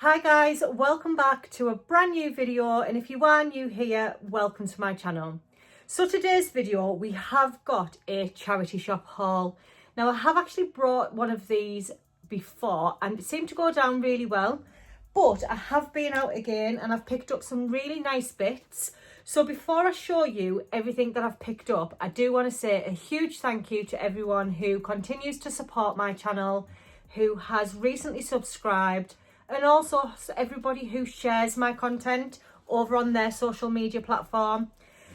Hi guys, welcome back to a brand new video, and if you are new here, welcome to my channel. So today's video we have got a charity shop haul. Now I have actually brought one of these before and it seemed to go down really well, but I have been out again and I've picked up some really nice bits. So before I show you everything that I've picked up, I do want to say a huge thank you to everyone who continues to support my channel, who has recently subscribed, and also everybody who shares my content over on their social media platform.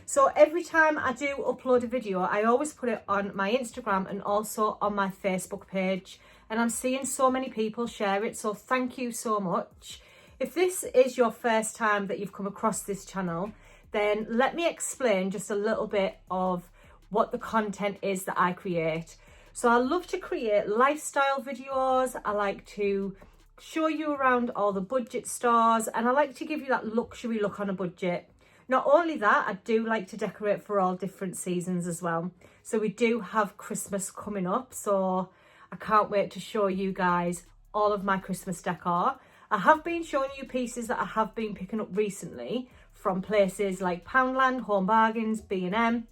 So every time I do upload a video, I always put it on my Instagram and also on my Facebook page, and I'm seeing so many people share it, so thank you so much. If this is your first time that you've come across this channel, then let me explain just a little bit of what the content is that I create. So I love to create lifestyle videos. I like to show you around all the budget stores, and I like to give you that luxury look on a budget. Not only that, I do like to decorate for all different seasons as well. So we do have Christmas coming up, so I can't wait to show you guys all of my Christmas decor. I have been showing you pieces that I have been picking up recently from places like Poundland, Home Bargains, B&M.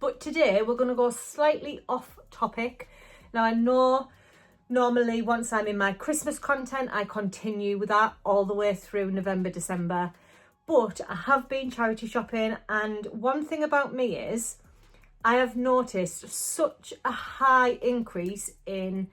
But today we're going to go slightly off topic. Now I know normally once I'm in my Christmas content, I continue with that all the way through November, December. But I have been charity shopping, and one thing about me is I have noticed such a high increase in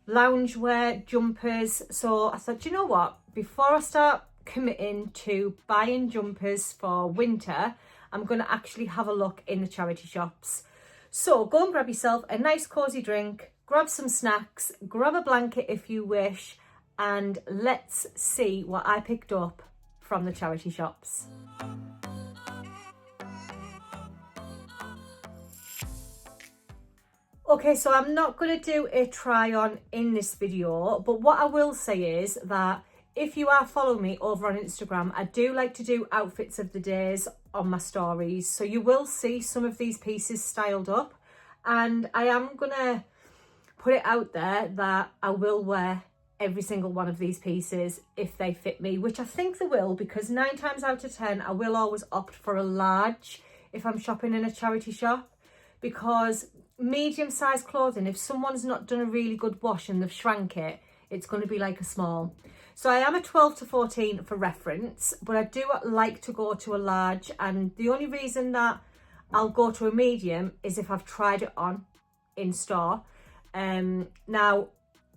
loungewear, jumpers. So I thought, you know what, before I start committing to buying jumpers for winter, I'm going to actually have a look in the charity shops. So go and grab yourself a nice cozy drink, grab some snacks, grab a blanket if you wish, and let's see what I picked up from the charity shops. Okay, so I'm not going to do a try on in this video, but what I will say is that if you are following me over on Instagram, I do like to do outfits of the days on my stories. So you will see some of these pieces styled up, and I am going to put it out there that I will wear every single one of these pieces if they fit me, which I think they will, because 9 times out of 10 I will always opt for a large if I'm shopping in a charity shop, because medium-sized clothing, if someone's not done a really good wash and they've shrank it, it's going to be like a small. So I am a 12 to 14 for reference, but I do like to go to a large, and the only reason that I'll go to a medium is if I've tried it on in store. Now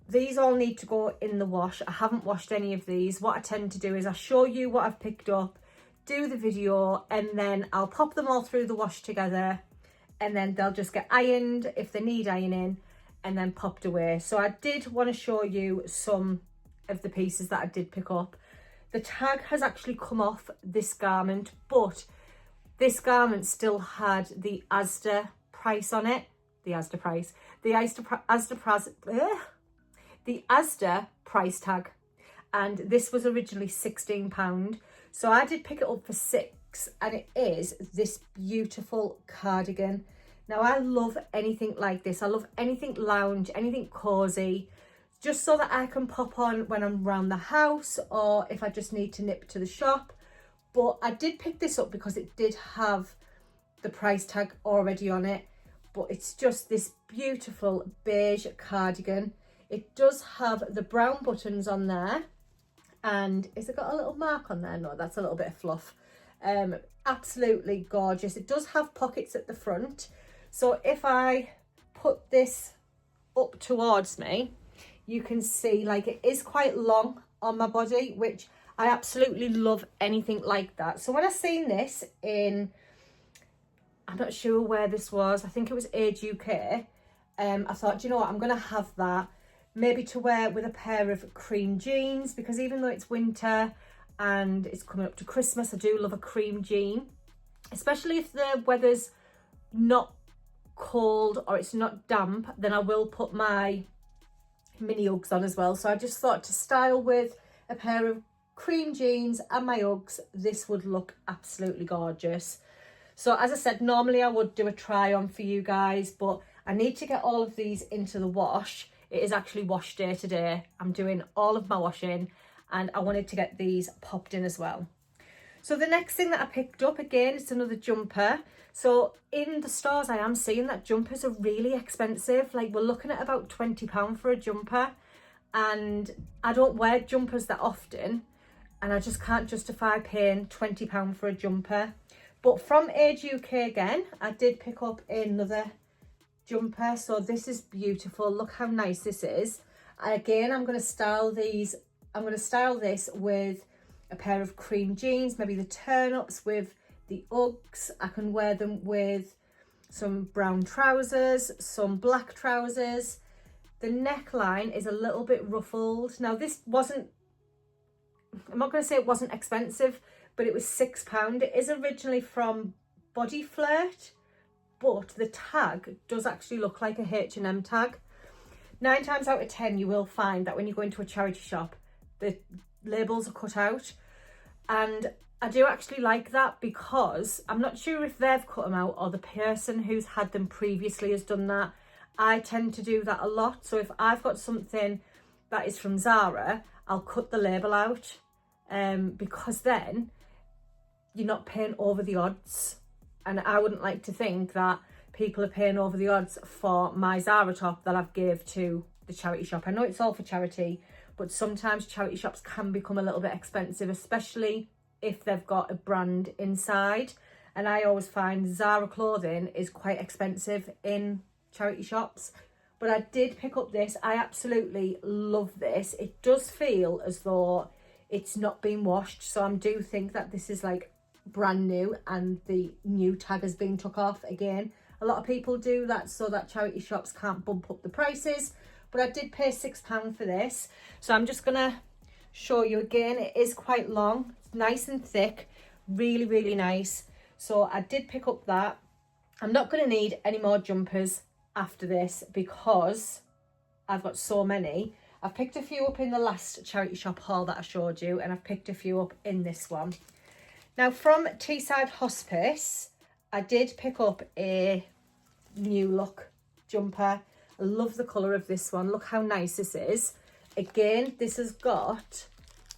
these all need to go in the wash. I haven't washed any of these. What I tend to do is I show you what I've picked up, do the video, and then I'll pop them all through the wash together, and then they'll just get ironed if they need ironing, and then popped away. So I did want to show you some of the pieces that I did pick up. The tag has actually come off this garment, but this garment still had the Asda price on it. The Asda price. The Asda price tag. And this was originally £16. So I did pick it up for £6, and it is this beautiful cardigan. Now I love anything like this. I love anything lounge, anything cozy, just so that I can pop on when I'm around the house or if I just need to nip to the shop. But I did pick this up because it did have the price tag already on it. But it's just this beautiful beige cardigan. It does have the brown buttons on there. And has it got a little mark on there? No, that's a little bit of fluff. Absolutely gorgeous. It does have pockets at the front. So if I put this up towards me, you can see like it is quite long on my body, which I absolutely love anything like that. So when I seen this in, I'm not sure where this was, I think it was Age UK, I thought, you know what, I'm going to have that maybe to wear with a pair of cream jeans, because even though it's winter and it's coming up to Christmas, I do love a cream jean, especially if the weather's not cold or it's not damp. Then I will put my mini Uggs on as well. So I just thought to style with a pair of cream jeans and my Uggs, this would look absolutely gorgeous. So as I said, normally I would do a try on for you guys, but I need to get all of these into the wash. It is actually wash day today. I'm doing all of my washing and I wanted to get these popped in as well. So the next thing that I picked up, again, it's another jumper. So in the stores, I am seeing that jumpers are really expensive. Like, we're looking at about £20 for a jumper, and I don't wear jumpers that often, and I just can't justify paying £20 for a jumper. But from Age UK again, I did pick up another jumper. So this is beautiful. Look how nice this is. Again, I'm going to style these. I'm going to style this with a pair of cream jeans, maybe the turn-ups with the Uggs. I can wear them with some brown trousers, some black trousers. The neckline is a little bit ruffled. Now, this wasn't, I'm not going to say it wasn't expensive, but it was £6. It is originally from Body Flirt, but the tag does actually look like a H&M tag. 9 times out of 10, you will find that when you go into a charity shop, the labels are cut out, and I do actually like that, because I'm not sure if they've cut them out or the person who's had them previously has done that. I tend to do that a lot. So if I've got something that is from Zara, I'll cut the label out, because then you're not paying over the odds, and I wouldn't like to think that people are paying over the odds for my Zara top that I've gave to the charity shop. I know it's all for charity, but sometimes charity shops can become a little bit expensive, especially if they've got a brand inside. And I always find Zara clothing is quite expensive in charity shops. But I did pick up this. I absolutely love this. It does feel as though it's not been washed. So I do think that this is like brand new and the new tag has been took off. Again, a lot of people do that so that charity shops can't bump up the prices. But I did pay £6 for this. So I'm just going to show you again. It is quite long. It's nice and thick. Really, really nice. So I did pick up that. I'm not going to need any more jumpers after this because I've got so many. I've picked a few up in the last charity shop haul that I showed you, and I've picked a few up in this one. Now, from Teesside Hospice, I did pick up a new look jumper. I love the colour of this one. Look how nice this is. Again, this has got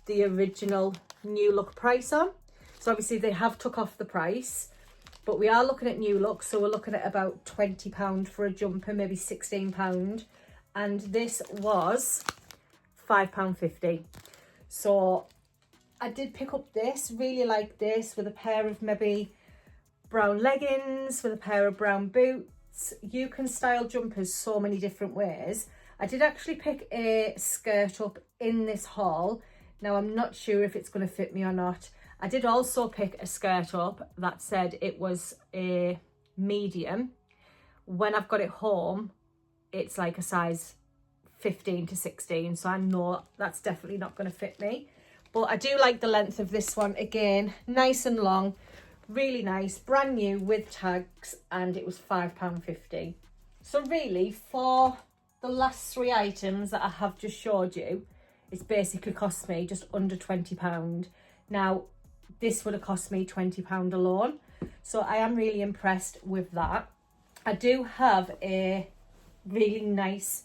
the original new look price on. So obviously they have took off the price, but we are looking at new look. So we're looking at about £20 for a jumper, maybe £16. And this was £5.50. So I did pick up this, really like this, with a pair of maybe brown leggings, with a pair of brown boots. You can style jumpers so many different ways. I did actually pick a skirt up in this haul. Now, I'm not sure if it's going to fit me or not. I did also pick a skirt up that said it was a medium. When I've got it home, it's like a size 15 to 16. So I know that's definitely not going to fit me. But I do like the length of this one. Again, nice and long. Really nice. Brand new with tags. And it was £5.50. So really, for the last 3 items that I have just showed you, it's basically cost me just under £20. Now, this would have cost me £20 alone. So I am really impressed with that. I do have a really nice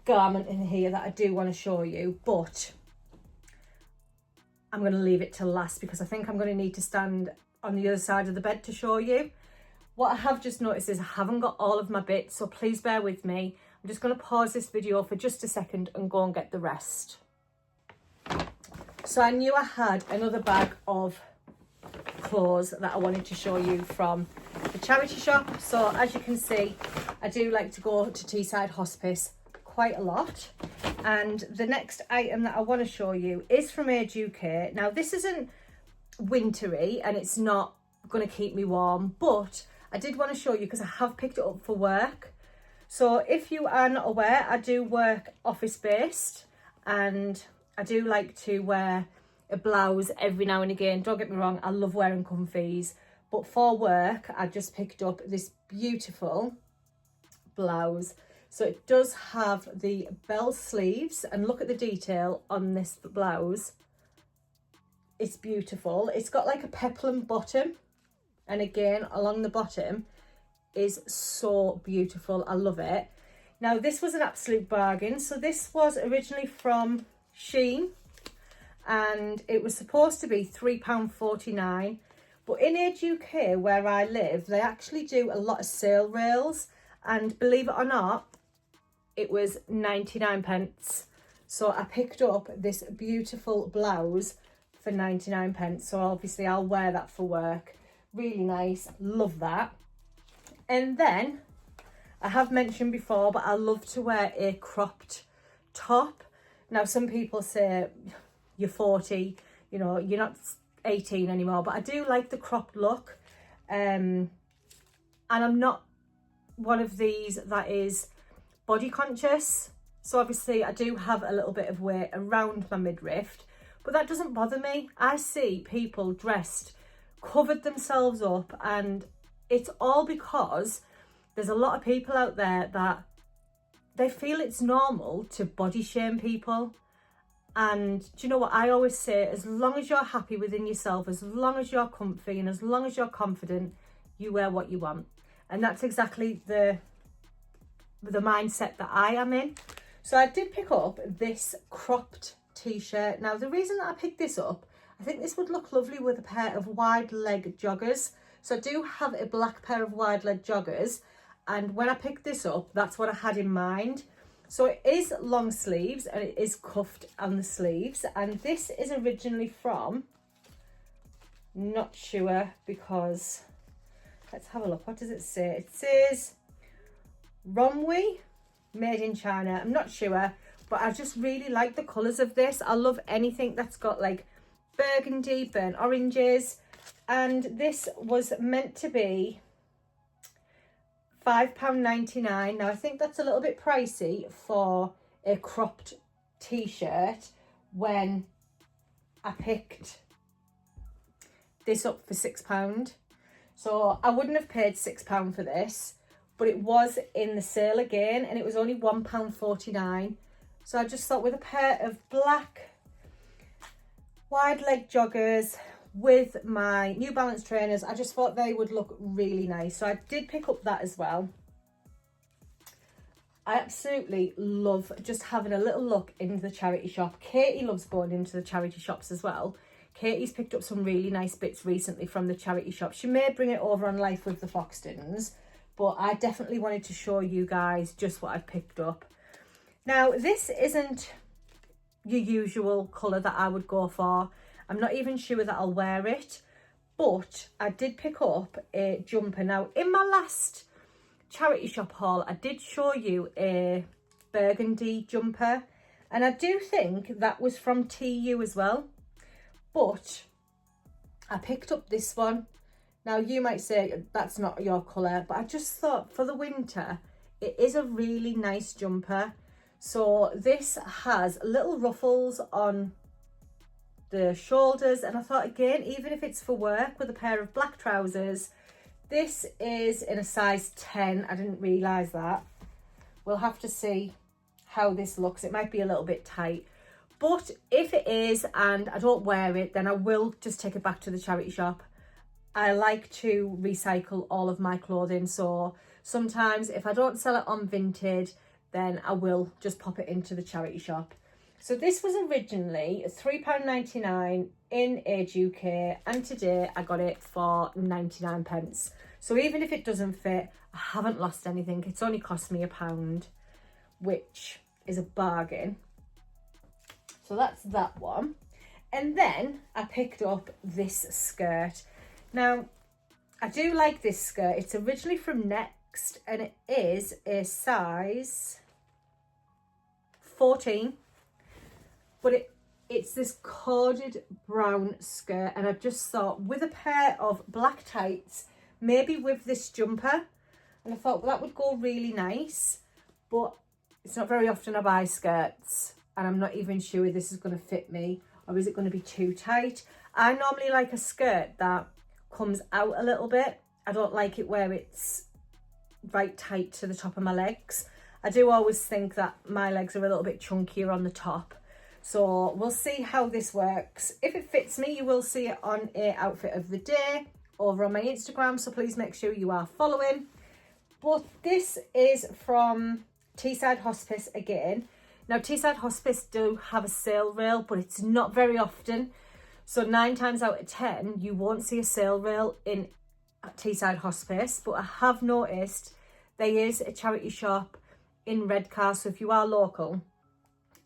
garment in here that I do want to show you, but I'm going to leave it till last because I think I'm going to need to stand on the other side of the bed to show you. What I have just noticed is I haven't got all of my bits, so please bear with me. I'm just going to pause this video for just a second and go and get the rest. So I knew I had another bag of clothes that I wanted to show you from the charity shop. So as you can see, I do like to go to Teesside Hospice quite a lot. And the next item that I want to show you is from Age UK. Now, this isn't wintry and it's not going to keep me warm, but I did want to show you because I have picked it up for work. So if you are not aware, I do work office based and I do like to wear a blouse every now and again. Don't get me wrong, I love wearing comfies, but for work I just picked up this beautiful blouse. So it does have the bell sleeves, and look at the detail on this blouse. It's beautiful. It's got like a peplum bottom, and again along the bottom is so beautiful. I love it. Now, this was an absolute bargain. So this was originally from Shein, and it was supposed to be £3.49. But in Age UK, where I live, they actually do a lot of sale rails, and believe it or not, it was 99 pence. So I picked up this beautiful blouse for 99 pence. So obviously I'll wear that for work. Really nice, love that. And then I have mentioned before, but I love to wear a cropped top. Now some people say you're 40, you know, you're not 18 anymore, but I do like the cropped look. And I'm not one of these that is body conscious. So obviously I do have a little bit of weight around my midriff, but that doesn't bother me. I see people dressed, covered themselves up, and it's all because there's a lot of people out there that they feel it's normal to body shame people. And do you know what I always say? As long as you're happy within yourself, as long as you're comfy, and as long as you're confident, you wear what you want. And that's exactly the mindset that I am in. So I did pick up this cropped t-shirt. Now the reason that I picked this up, I think this would look lovely with a pair of wide leg joggers. So I do have a black pair of wide leg joggers, and when I picked this up, that's what I had in mind. So it is long sleeves, and it is cuffed on the sleeves, and this is originally from, not sure, because let's have a look. What does it say? It says Romwe, made in China. I'm not sure, but I just really like the colours of this. I love anything that's got like burgundy, burnt oranges, and this was meant to be £5.99. Now I think that's a little bit pricey for a cropped t-shirt when I picked this up for £6. So I wouldn't have paid £6 for this, but it was in the sale again, and it was only £1.49. So I just thought, with a pair of black wide leg joggers with my New Balance trainers, I just thought they would look really nice. So I did pick up that as well. I absolutely love just having a little look into the charity shop. Katie loves going into the charity shops as well. Katie's picked up some really nice bits recently from the charity shop. She may bring it over on Life with the Foxtons, but I definitely wanted to show you guys just what I've picked up. Now, this isn't your usual colour that I would go for. I'm not even sure that I'll wear it, but I did pick up a jumper. Now, in my last charity shop haul, I did show you a burgundy jumper, and I do think that was from TU as well, but I picked up this one. Now, you might say that's not your colour, but I just thought for the winter, it is a really nice jumper. So this has little ruffles on the shoulders, and I thought, again, even if it's for work with a pair of black trousers, this is in a size 10. I didn't realise that. We'll have to see how this looks. It might be a little bit tight, but if it is and I don't wear it, then I will just take it back to the charity shop. I like to recycle all of my clothing, so sometimes if I don't sell it on Vinted, then I will just pop it into the charity shop. So this was originally £3.99 in Age UK, and today I got it for 99 pence. So even if it doesn't fit, I haven't lost anything. It's only cost me £1, which is a bargain. So that's that one. And then I picked up this skirt. Now, I do like this skirt. It's originally from Next, and it is a size 14. But it's this corded brown skirt, and I just thought with a pair of black tights, maybe with this jumper, and I thought, well, that would go really nice. But it's not very often I buy skirts, and I'm not even sure this is going to fit me, or is it going to be too tight. I normally like a skirt that comes out a little bit. I don't like it where it's right tight to the top of my legs. I do always think that my legs are a little bit chunkier on the top. So we'll see how this works. If it fits me, you will see it on a outfit of the day over on my Instagram, so please make sure you are following. But this is from Teesside Hospice again. Now, Teesside Hospice do have a sale rail, but it's not very often. So 9 times out of 10, you won't see a sale rail in Teesside Hospice. But I have noticed there is a charity shop in Redcar. So if you are local,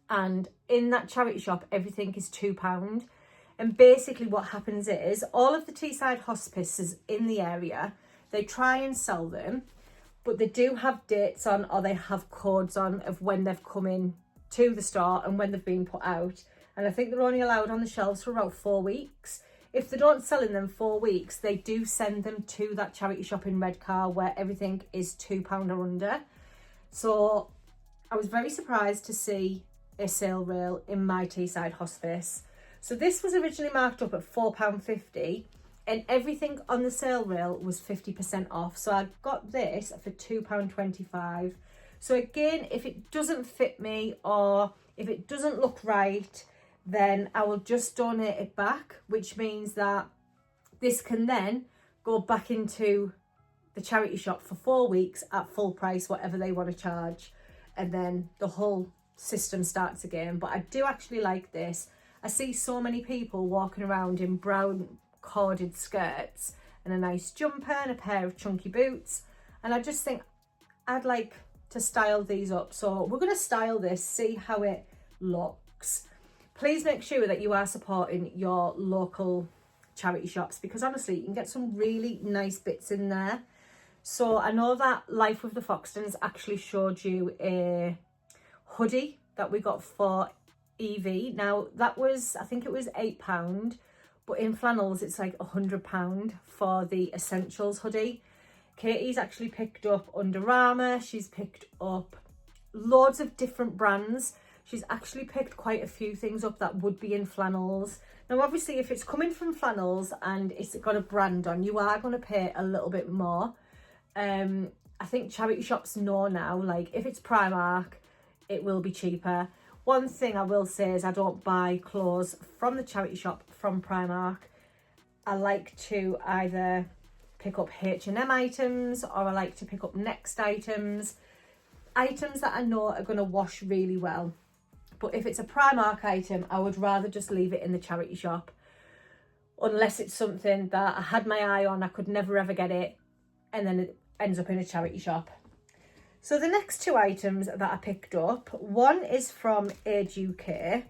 and in that charity shop, everything is £2. And basically what happens is all of the Teesside Hospices in the area, they try and sell them, but they do have dates on, or they have codes on of when they've come in to the store and when they've been put out. And I think they're only allowed on the shelves for about 4 weeks. If they don't sell in them 4 weeks, they do send them to that charity shop in Redcar where everything is £2 or under. So I was very surprised to see a sale rail in my Teesside Hospice. So this was originally marked up at £4.50 and everything on the sale rail was 50% off. So I got this for £2.25. So again, if it doesn't fit me or if it doesn't look right, then I will just donate it back, which means that this can then go back into the charity shop for 4 weeks at full price, whatever they want to charge. And then the whole system starts again. But I do actually like this. I see so many people walking around in brown corded skirts and a nice jumper and a pair of chunky boots, and I just think I'd like to style these up. So we're going to style this, see how it looks. Please make sure that you are supporting your local charity shops, because honestly you can get some really nice bits in there. So I know that Life with the Foxtons actually showed you a hoodie that we got for Evie. Now that was, I think it was £8, but in flannels it's like £100 for the Essentials hoodie. Katie's actually picked up Under Armour, she's picked up loads of different brands. She's actually picked quite a few things up that would be in flannels. Now obviously if it's coming from flannels and it's got a brand on, you are going to pay a little bit more. I think charity shops know now, like if it's Primark, it will be cheaper. One thing I will say is I don't buy clothes from the charity shop from Primark. I like to either pick up H&M items, or I like to pick up Next items that I know are going to wash really well. But if it's a Primark item, I would rather just leave it in the charity shop, unless it's something that I had my eye on, I could never ever get it, and then it ends up in a charity shop. So the next 2 items that I picked up, one is from Age UK,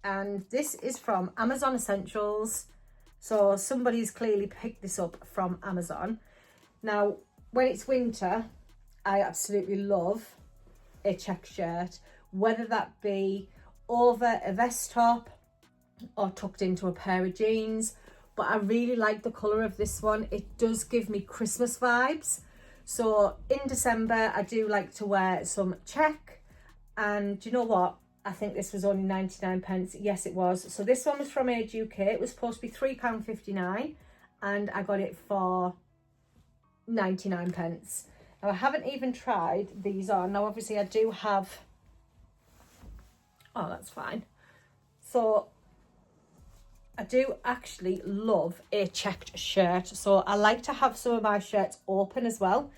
and this is from Amazon Essentials. So somebody's clearly picked this up from Amazon. Now, when it's winter, I absolutely love a check shirt, whether that be over a vest top or tucked into a pair of jeans. But I really like the colour of this one. It does give me Christmas vibes. So in December, I do like to wear some check. And do you know what? I think this was only 99p. Yes, it was. So this one was from Age UK. It was supposed to be £3.59 and I got it for 99p. Now, I haven't even tried these on. Now, obviously, I do have... Oh, that's fine. So I do actually love a checked shirt. So I like to have some of my shirts open as well.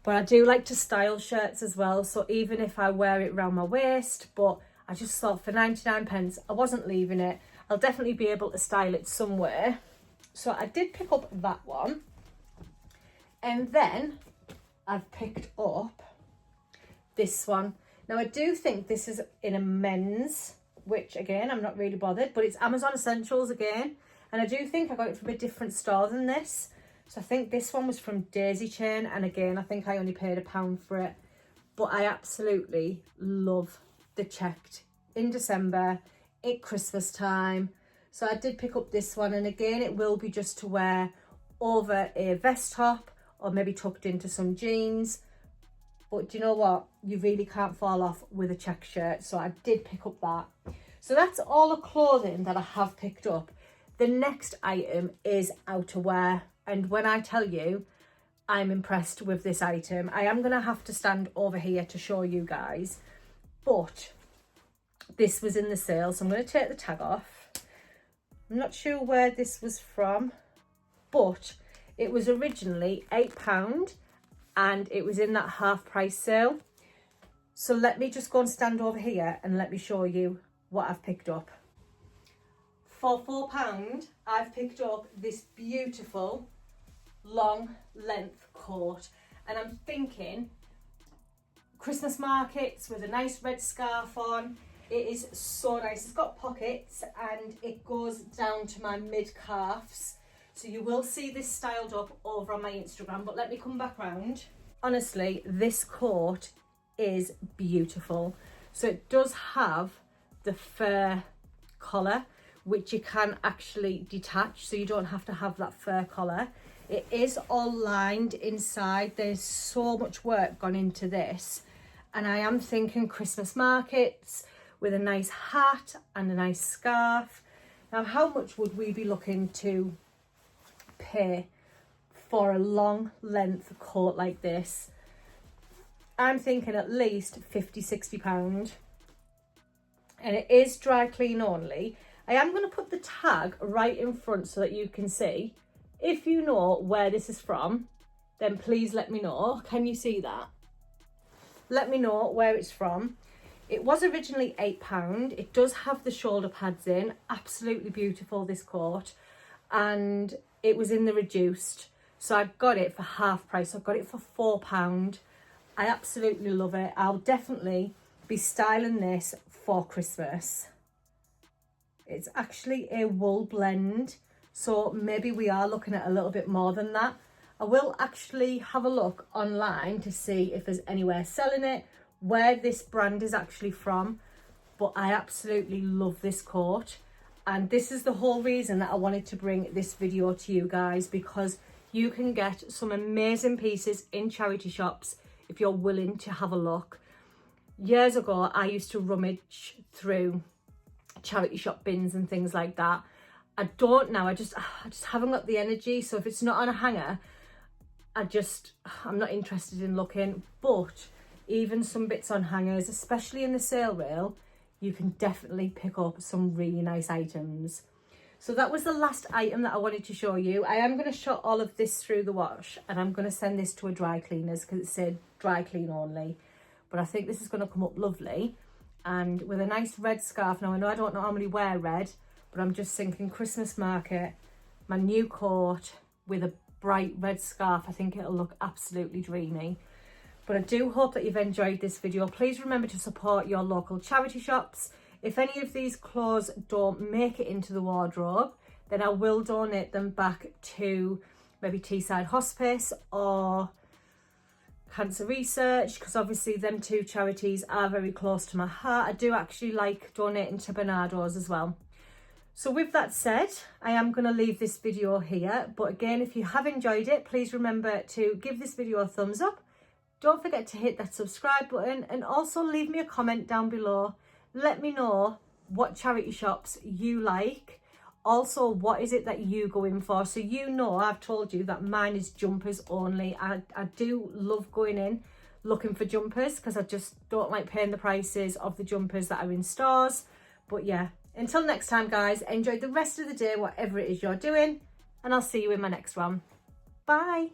But I do like to style shirts as well. So even if I wear it around my waist, but I just thought for 99p, I wasn't leaving it. I'll definitely be able to style it somewhere. So I did pick up that one. And then I've picked up this one. Now I do think this is in a men's, which again, I'm not really bothered, but it's Amazon Essentials again. And I do think I got it from a different store than this. So I think this one was from Daisy Chain. And again, I think I only paid £1 for it. But I absolutely love the checked in December, at Christmas time. So I did pick up this one. And again, it will be just to wear over a vest top or maybe tucked into some jeans. But do you know what? You really can't fall off with a check shirt. So I did pick up that. So that's all the clothing that I have picked up. The next item is outerwear. And when I tell you, I'm impressed with this item. I am going to have to stand over here to show you guys. But this was in the sale. So I'm going to take the tag off. I'm not sure where this was from. But it was originally £8. And it was in that half price sale. So let me just go and stand over here and let me show you what I've picked up. For £4, I've picked up this beautiful long length coat, and I'm thinking Christmas markets with a nice red scarf on. It is so nice. It's got pockets and it goes down to my mid calves. So you will see this styled up over on my Instagram, but let me come back round. Honestly, this coat is beautiful. So it does have the fur collar, which you can actually detach, so you don't have to have that fur collar. It is all lined inside. There's so much work gone into this, and I am thinking Christmas markets with a nice hat and a nice scarf. Now, how much would we be looking to pay for a long length coat like this? I'm thinking at least £50–60, and it is dry clean only. I am going to put the tag right in front so that you can see. If you know where this is from, then please let me know. Can you see that? Let me know where it's from. It was originally £8. It does have the shoulder pads in. Absolutely beautiful, this coat. And it was in the reduced. So I got it for half price. I got it for £4. I absolutely love it. I'll definitely be styling this for Christmas. It's actually a wool blend, so maybe we are looking at a little bit more than that. I will actually have a look online to see if there's anywhere selling it, where this brand is actually from, but I absolutely love this coat. And this is the whole reason that I wanted to bring this video to you guys, because you can get some amazing pieces in charity shops if you're willing to have a look. Years ago, I used to rummage through charity shop bins and things like that. I don't now. I just haven't got the energy. So if it's not on a hanger, I'm not interested in looking. But even some bits on hangers, especially in the sale rail, you can definitely pick up some really nice items. So that was the last item that I wanted to show you. I am going to shot all of this through the wash, and I'm going to send this to a dry cleaners because it said dry clean only. But I think this is going to come up lovely, and with a nice red scarf. Now, I know I don't normally wear red, but I'm just thinking Christmas market, my new coat with a bright red scarf. I think it'll look absolutely dreamy. But I do hope that you've enjoyed this video. Please remember to support your local charity shops. If any of these clothes don't make it into the wardrobe, then I will donate them back to maybe Teesside Hospice or Cancer Research, because obviously them two charities are very close to my heart. I do actually like donating to Bernardo's as well. So with that said, I am going to leave this video here. But again, if you have enjoyed it, please remember to give this video a thumbs up. Don't forget to hit that subscribe button, and also leave me a comment down below. Let me know what charity shops you like. Also, what is it that you go in for? So you know, I've told you that mine is jumpers only. I do love going in looking for jumpers because I just don't like paying the prices of the jumpers that are in stores. But yeah, until next time, guys, enjoy the rest of the day, whatever it is you're doing, and I'll see you in my next one. Bye.